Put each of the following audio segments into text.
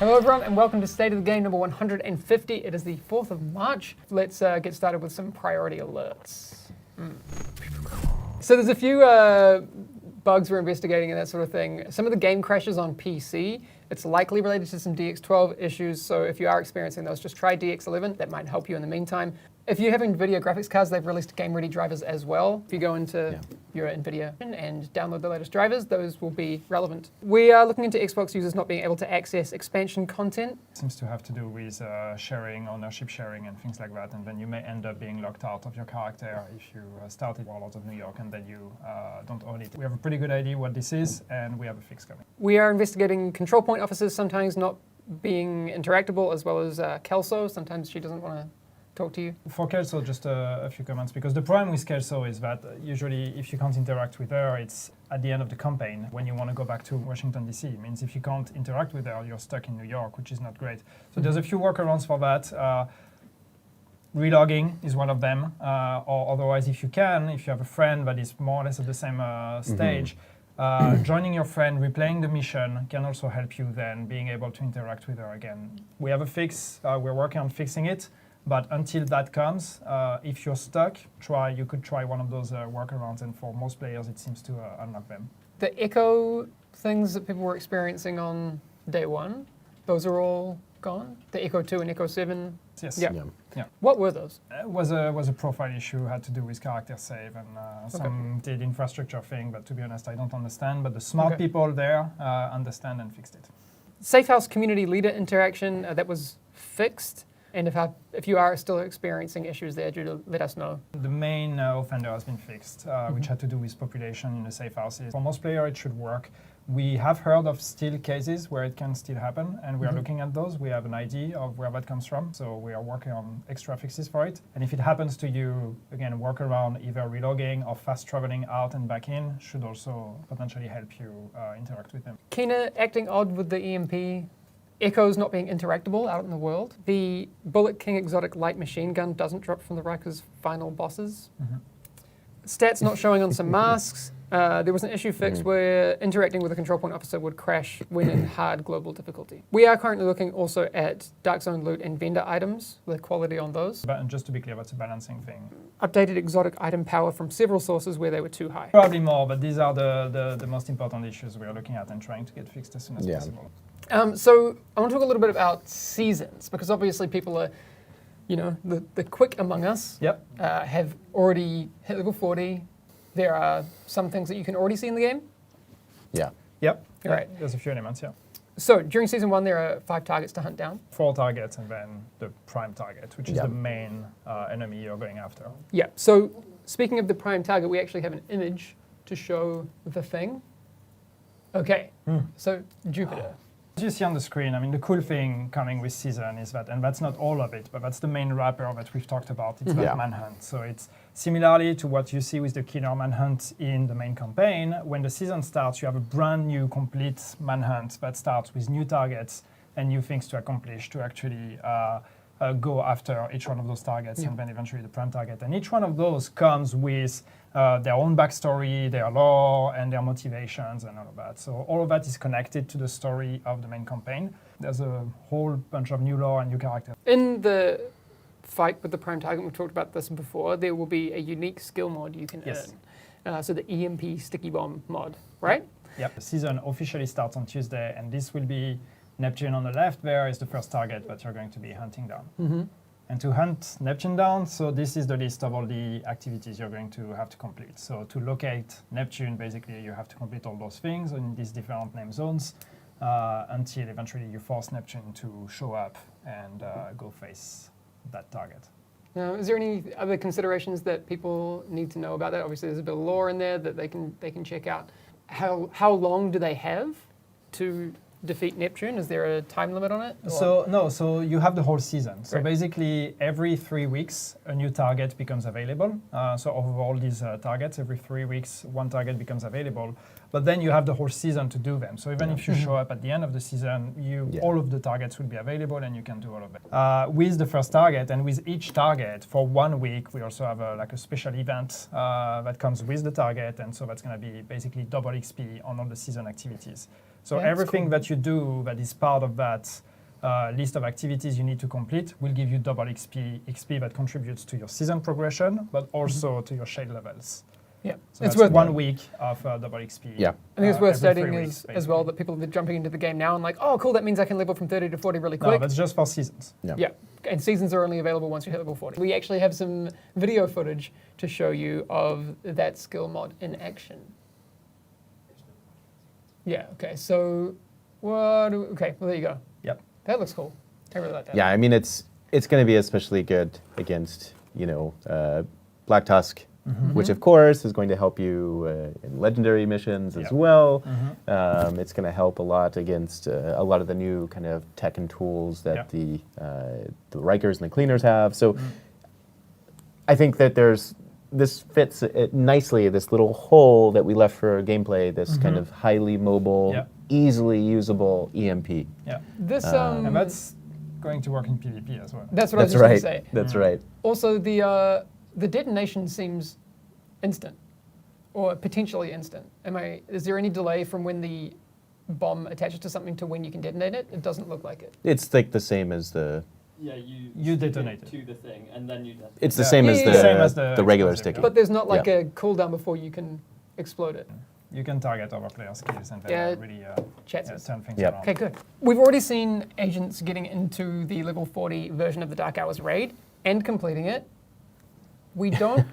Hello everyone and welcome to State of the Game number 150. It is the 4th of March. Let's get started with some priority alerts. So there's a few bugs we're investigating and that sort of thing. Some of the game crashes on PC. It's likely related to some DX12 issues, so if you are experiencing those, just try DX11. That might help you in the meantime. If you're having NVIDIA graphics cards, they've released game-ready drivers as well. If you go into your NVIDIA and download the latest drivers, those will be relevant. We are looking into Xbox users not being able to access expansion content. It seems to have to do with sharing, ownership sharing, and things like that, and then you may end up being locked out of your character if you started Warlords of New York and then you don't own it. We have a pretty good idea what this is, and we have a fix coming. We are investigating control point officers sometimes not being interactable, as well as Kelso. Sometimes she doesn't want to talk to you. For Kelso, just a few comments, because the problem with Kelso is that usually if you can't interact with her, it's at the end of the campaign when you want to go back to Washington, D.C. It means if you can't interact with her, you're stuck in New York, which is not great. So there's a few workarounds for that. Relogging is one of them, or otherwise if you have a friend that is more or less at the same stage, joining your friend, replaying the mission can also help you then being able to interact with her again. We have a fix, we're working on fixing it. But until that comes, if you're stuck, you could try one of those workarounds, and for most players, it seems to unlock them. The echo things that people were experiencing on day one, those are all gone? The Echo 2 and Echo 7? Yes. Yeah. What were those? It was a profile issue, had to do with character save and some did infrastructure thing, but to be honest, I don't understand. But the smart people there understand and fixed it. Safe House community leader interaction, that was fixed. And if you are still experiencing issues there, do let us know. The main offender has been fixed, which had to do with population in the safe houses. For most players, it should work. We have heard of still cases where it can still happen, and we are looking at those. We have an idea of where that comes from, so we are working on extra fixes for it. And if it happens to you, again, work around either relogging or fast traveling out and back in should also potentially help you interact with them. Kina acting odd with the EMP. Echoes not being interactable out in the world. The Bullet King exotic light machine gun doesn't drop from the Rikers final bosses. Stats not showing on some masks. There was an issue fixed where interacting with a control point officer would crash when in hard global difficulty. We are currently looking also at Dark Zone loot and vendor items, the quality on those. But just to be clear, that's a balancing thing. Updated exotic item power from several sources where they were too high. Probably more, but these are the most important issues we are looking at and trying to get fixed as soon as possible. So I want to talk a little bit about seasons, because obviously people are, the quick among us have already hit level 40. There are some things that you can already see in the game. Yep. Right. There's a few elements, So during season 1, there are 5 targets to hunt down. 4 targets and then the prime target, which is the main enemy you're going after. Yeah. So speaking of the prime target, we actually have an image to show the thing. Okay. So Jupiter. As you see on the screen, I mean, the cool thing coming with season is that, and that's not all of it, but that's the main wrapper that we've talked about, it's that Manhunt. So it's similarly to what you see with the killer Manhunt in the main campaign. When the season starts, you have a brand new complete Manhunt that starts with new targets and new things to accomplish to actually go after each one of those targets and then eventually the prime target. And each one of those comes with their own backstory, their lore, and their motivations and all of that. So all of that is connected to the story of the main campaign. There's a whole bunch of new lore and new characters. In the fight with the prime target, we've talked about this before, there will be a unique skill mod you can earn. So the EMP sticky bomb mod, right? Yep. The season officially starts on Tuesday, and this will be Neptune on the left there is the first target that you're going to be hunting down. And to hunt Neptune down, so this is the list of all the activities you're going to have to complete. So to locate Neptune, basically you have to complete all those things in these different name zones until eventually you force Neptune to show up and go face that target. Now, is there any other considerations that people need to know about that? Obviously there's a bit of lore in there that they can check out. How long do they have to defeat Neptune? Is there a time limit on it? So you have the whole season. So basically every 3 weeks a new target becomes available. So of all these targets, every 3 weeks one target becomes available. But then you have the whole season to do them. So even if you show up at the end of the season, all of the targets will be available and you can do all of it. With the first target and with each target for 1 week, we also have a special event that comes with the target. And so that's going to be basically double XP on all the season activities. So everything that you do that is part of that list of activities you need to complete will give you double XP that contributes to your season progression, but also to your shade levels. Yeah, So it's that's worth 1 week of double XP. Yeah. I think it's worth every 3 stating weeks, as well that people are jumping into the game now and like, oh, cool, that means I can level from 30 to 40 really No, quick. that's just for seasons. Yeah, and seasons are only available once you hit level 40. We actually have some video footage to show you of that skill mod in action. Yeah, okay, so, okay, well, there you go. Yep. That looks cool. I really like that. Yeah, I mean, it's going to be especially good against, Black Tusk, which of course is going to help you in legendary missions as well. It's going to help a lot against a lot of the new kind of tech and tools that the Rikers and the Cleaners have. So I think that this fits it nicely, this little hole that we left for gameplay, this kind of highly mobile, easily usable EMP. Yeah. This, And that's going to work in PvP as well. that's what I was just going to say. That's right. Also, the detonation seems instant, or potentially instant. Is there any delay from when the bomb attaches to something to when you can detonate it? It doesn't look like it. It's like the same as the. Yeah, You detonate it to the thing, and then you. It's the same as Yeah, the, same as the regular explosive, sticky. yeah. But there's not like Yeah. a cooldown before you can explode it. You can target other player skills and Yeah, then really chances. turn things Yep. around. Okay, good. We've already seen agents getting into the level 40 version of the Dark Hours raid and completing it. We don't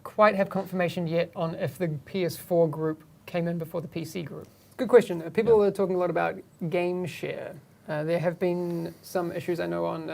quite have confirmation yet on if the PS4 group came in before the PC group. Good question. People are talking a lot about game share. There have been some issues I know on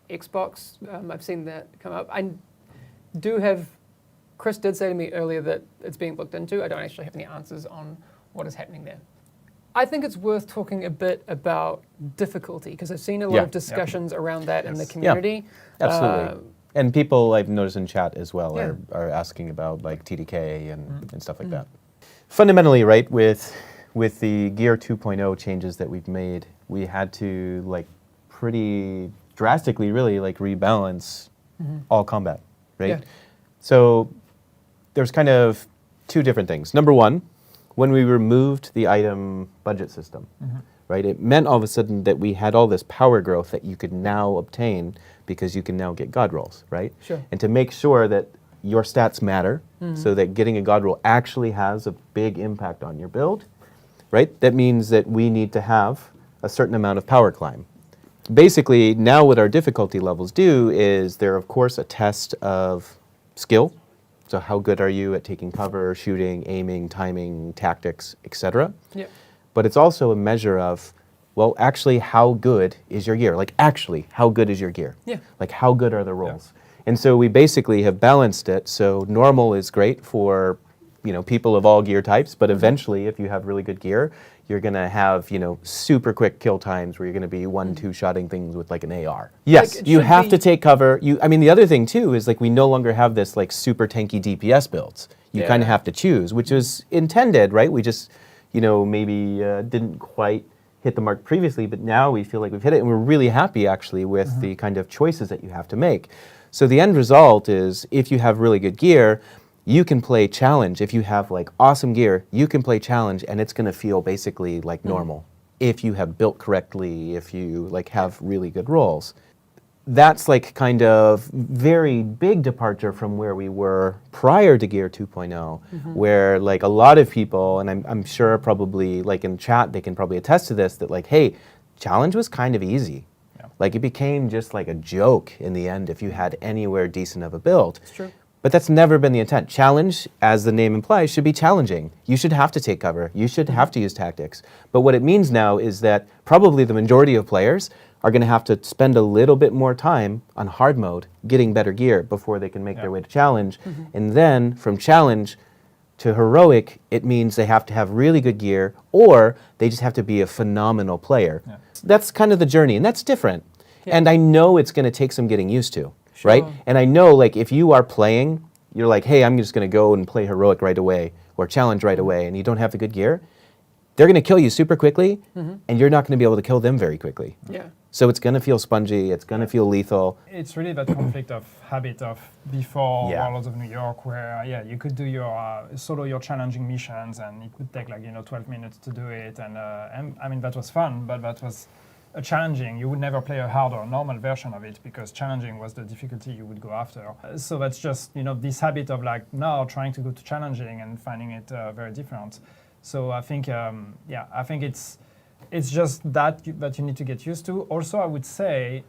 Xbox. I've seen that come up. I do have. Chris did say to me earlier that it's being looked into. I don't actually have any answers on what is happening there. I think it's worth talking a bit about difficulty because I've seen a lot Yeah. of discussions around that in the Yes. community. Absolutely. And people I've noticed in chat as well Yeah. are asking about like TDK and stuff like that. Fundamentally, right, with the Gear 2.0 changes that we've made, we had to like pretty drastically really like rebalance all combat, right? Yeah. So there's kind of two different things. Number one, when we removed the item budget system, right, it meant all of a sudden that we had all this power growth that you could now obtain because you can now get god rolls, right? Sure. And to make sure that your stats matter, so that getting a god roll actually has a big impact on your build, right? That means that we need to have a certain amount of power climb. Basically, now what our difficulty levels do is they're of course a test of skill. So how good are you at taking cover, shooting, aiming, timing, tactics, etc. Yeah. But it's also a measure of, well, actually, how good is your gear? Like, actually, how good is your gear? Yeah. Like, how good are the rolls? And so we basically have balanced it. So normal is great for, people of all gear types, but eventually, if you have really good gear, you're going to have, super quick kill times where you're going to be 1-2 shotting things with like an AR. Yes, it you should have be- to take cover. The other thing too is like we no longer have this like super tanky DPS builds. You kind of Yeah. have to choose, which was intended, right? We just, maybe didn't quite hit the mark previously, but now we feel like we've hit it, and we're really happy actually with the kind of choices that you have to make. So the end result is if you have really good gear, you can play challenge. If you have like awesome gear, you can play challenge and it's going to feel basically like normal. If you have built correctly, if you like have really good rolls. That's like kind of very big departure from where we were prior to Gear 2.0, where like a lot of people, and I'm sure probably like in chat, they can probably attest to this, that like, hey, challenge was kind of easy. Yeah. Like it became just like a joke in the end if you had anywhere decent of a build. It's true. But that's never been the intent. Challenge, as the name implies, should be challenging. You should have to take cover. You should have to use tactics. But what it means now is that probably the majority of players are going to have to spend a little bit more time on hard mode getting better gear before they can make their way to challenge. And then from challenge to heroic, it means they have to have really good gear or they just have to be a phenomenal player. Yeah. That's kind of the journey, and that's different. Yeah. And I know it's going to take some getting used to. Right? Sure. And I know, like, if you are playing, you're like, hey, I'm just going to go and play heroic right away or challenge right away, and you don't have the good gear, they're going to kill you super quickly, and you're not going to be able to kill them very quickly. Yeah. So it's going to feel spongy, it's going to feel lethal. It's really that conflict of habit of before Yeah. Warlords of New York, where you could do your solo your challenging missions, and it would take 12 minutes to do it, and I mean that was fun, but that was a challenging, you would never play a hard or normal version of it because challenging was the difficulty you would go after. So that's just, this habit of like now trying to go to challenging and finding it very different. So I think, I think it's just that you need to get used to. Also, I would say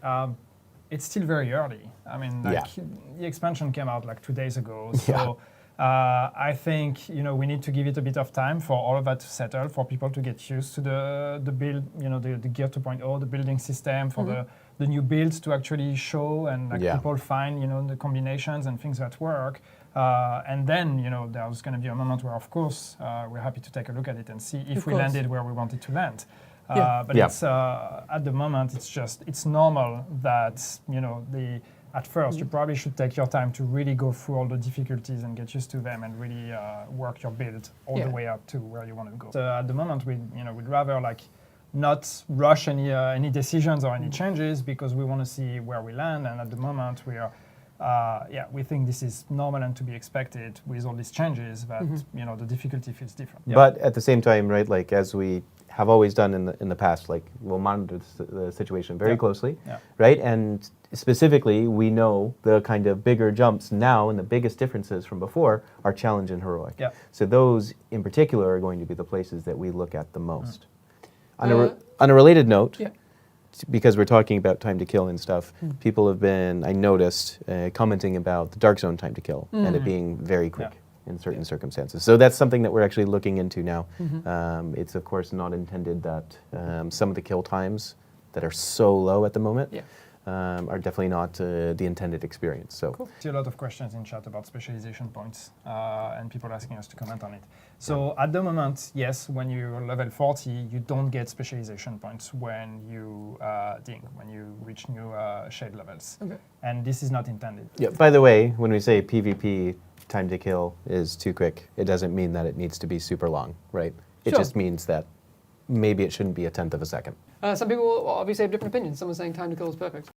it's still very early. I mean, the expansion came out like 2 days ago. So I think, we need to give it a bit of time for all of that to settle, for people to get used to the build, the Gear 2.0, the building system, for the new builds to actually show and people find, the combinations and things that work. And then, there's going to be a moment where, of course, we're happy to take a look at it and see if we landed where we wanted to land. But it's at the moment, it's normal that, at first, you probably should take your time to really go through all the difficulties and get used to them and really work your build all the way up to where you want to go. So at the moment, we'd rather not rush any decisions or any changes because we want to see where we land. And at the moment, we think this is normal and to be expected with all these changes, but the difficulty feels different. But at the same time, right, as we have always done in the past, we'll monitor the situation very closely, right? And specifically, we know the kind of bigger jumps now and the biggest differences from before are challenge and heroic. So those in particular are going to be the places that we look at the most. On a related note, because we're talking about time to kill and stuff, people have been, I noticed, commenting about the Dark Zone time to kill and it being very quick in certain circumstances. So that's something that we're actually looking into now. It's of course not intended that some of the kill times that are so low at the moment are definitely not the intended experience. So I see a lot of questions in chat about specialization points and people asking us to comment on it. So at the moment, yes, when you're level 40, you don't get specialization points when you when you reach new shade levels. And this is not intended. By the way, when we say PvP time to kill is too quick, it doesn't mean that it needs to be super long, right? It just means that maybe it shouldn't be 1/10 of a second. Some people obviously have different opinions. Someone's saying time to kill is perfect.